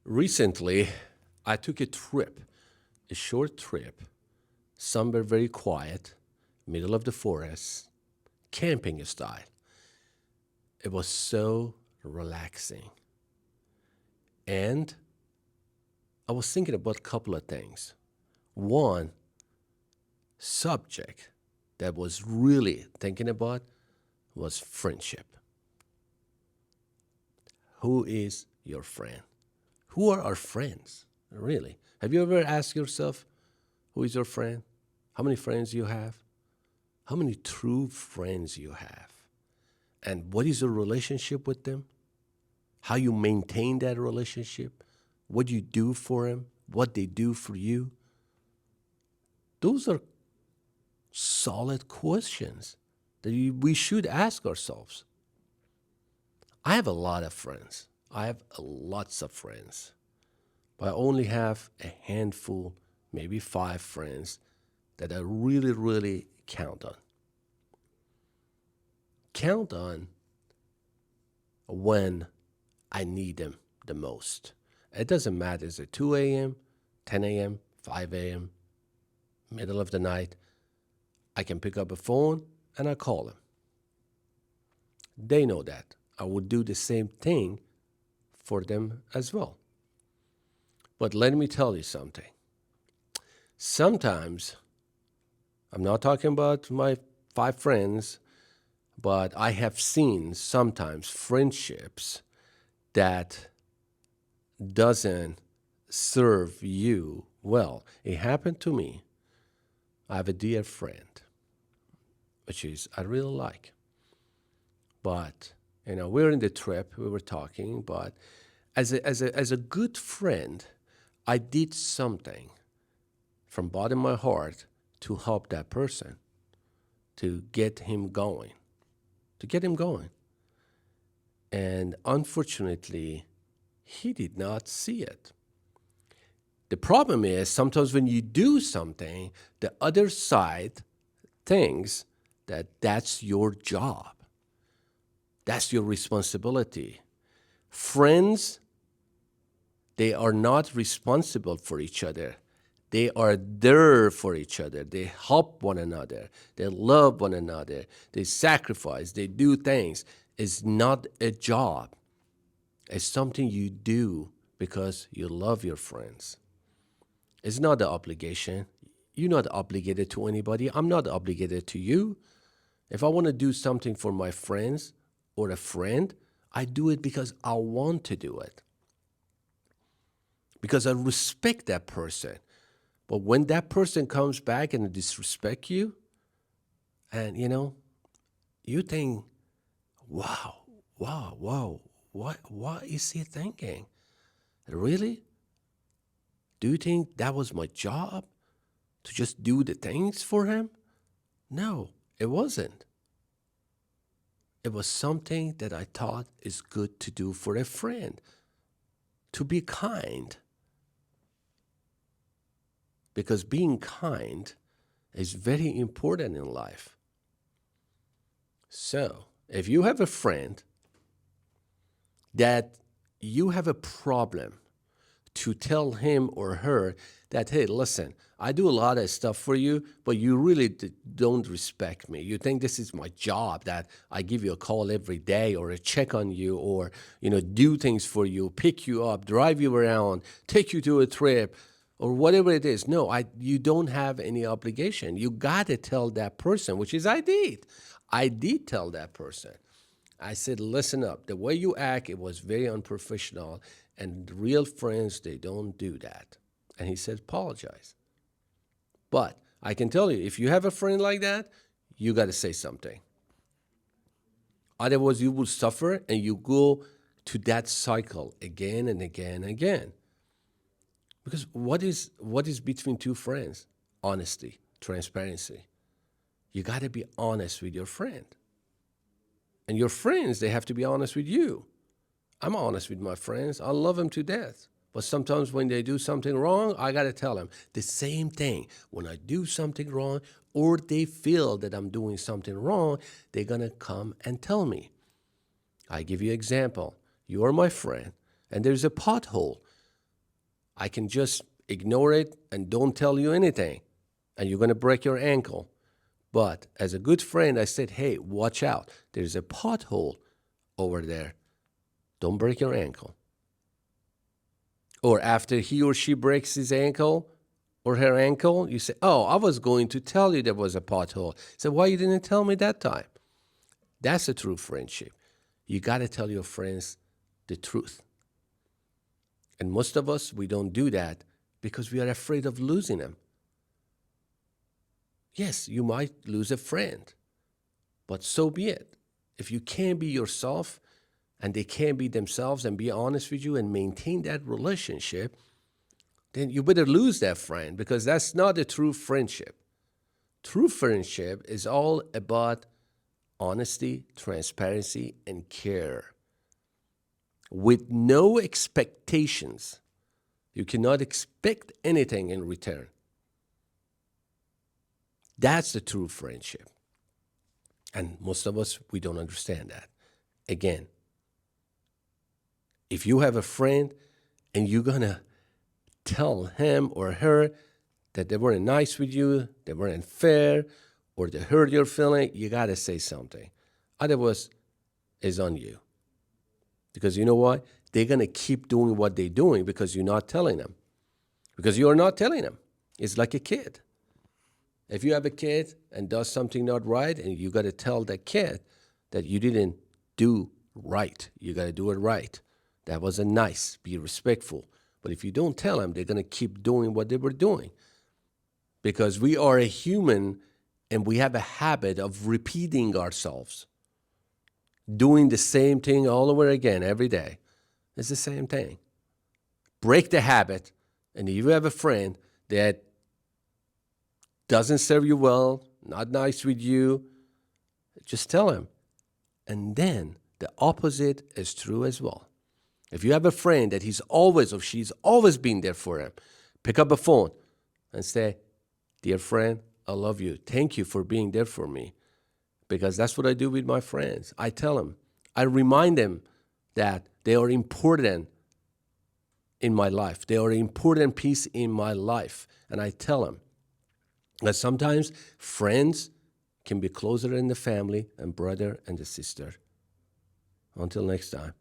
Recently, I took a trip, a short trip, somewhere very quiet, middle of the forest, camping style. It was so relaxing. And I was thinking about a couple of things. One subject that was really thinking about was friendship. Who is your friend? Who are our friends? Really? Have you ever asked yourself, who is your friend? How many friends you have? How many true friends you have? And what is your relationship with them? How you maintain that relationship? What you do for them? What they do for you? Those are solid questions that we should ask ourselves. I have a lot of friends. I have lots of friends. But I only have a handful, maybe five friends that I really, really count on. Count on when I need them the most. It doesn't matter, is it 2 a.m., 10 a.m., 5 a.m., middle of the night? I can pick up a phone and I call them. They know that. I would do the same thing for them as well. But let me tell you something. Sometimes, I'm not talking about my five friends, but I have seen sometimes friendships that doesn't serve you well. It happened to me. I have a dear friend, which is I really like. But we're in the trip, we were talking, but as a good friend, I did something from bottom of my heart to help that person, to get him going, to get him going. And unfortunately, he did not see it. The problem is sometimes when you do something, the other side thinks that that's your job. That's your responsibility. Friends, they are not responsible for each other. They are there for each other. They help one another. They love one another. They sacrifice. They do things. It's not a job. It's something you do because you love your friends. It's not an obligation. You're not obligated to anybody. I'm not obligated to you. If I want to do something for my friends or a friend, I do it because I want to do it. Because I respect that person. But when that person comes back and disrespect you, and you think, wow, wow, wow, what is he thinking? Really? Do you think that was my job to just do the things for him? No, it wasn't. It was something that I thought is good to do for a friend, to be kind. Because being kind is very important in life. So, if you have a friend that you have a problem, to tell him or her that, hey, listen, I do a lot of stuff for you, but you really don't respect me. You think this is my job, that I give you a call every day or a check on you or, do things for you, pick you up, drive you around, take you to a trip or whatever it is. No, you don't have any obligation. You got to tell that person, which is I did. I did tell that person. I said, listen up. The way you act, it was very unprofessional. And real friends, they don't do that. And he said, apologize. But I can tell you, if you have a friend like that, you got to say something. Otherwise, you will suffer and you go to that cycle again and again and again. Because what is between two friends? Honesty, transparency. You got to be honest with your friend. And your friends, they have to be honest with you. I'm honest with my friends. I love them to death. But sometimes when they do something wrong, I got to tell them the same thing. When I do something wrong or they feel that I'm doing something wrong, they're going to come and tell me. I give you an example. You are my friend and there's a pothole. I can just ignore it and don't tell you anything, and you're going to break your ankle. But as a good friend, I said, hey, watch out. There's a pothole over there. Don't break your ankle. Or after he or she breaks his ankle or her ankle, you say, oh, I was going to tell you there was a pothole. So why you didn't tell me that time? That's a true friendship. You got to tell your friends the truth. And most of us, we don't do that because we are afraid of losing them. Yes, you might lose a friend, but so be it. If you can't be yourself and they can't be themselves and be honest with you and maintain that relationship, then you better lose that friend, because that's not a true friendship. True friendship is all about honesty, transparency, and care with no expectations. You cannot expect anything in return. That's the true friendship. And most of us, we don't understand that. Again, if you have a friend and you're going to tell him or her that they weren't nice with you, they weren't fair, or they hurt your feeling, you got to say something. Otherwise, it's on you. Because you know what? They're going to keep doing what they're doing because you're not telling them. Because you're not telling them. It's like a kid. If you have a kid and does something not right, and you got to tell that kid that you didn't do right, you got to do it right. That wasn't nice. Be respectful. But if you don't tell them, they're going to keep doing what they were doing. Because we are a human and we have a habit of repeating ourselves, doing the same thing all over again every day. It's the same thing. Break the habit, and if you have a friend that doesn't serve you well, not nice with you, just tell him. And then the opposite is true as well. If you have a friend that he's always or she's always been there for him, pick up a phone and say, dear friend, I love you. Thank you for being there for me. Because that's what I do with my friends. I tell them, I remind them that they are important in my life. They are an important piece in my life. And I tell them that sometimes friends can be closer than the family and brother and the sister. Until next time.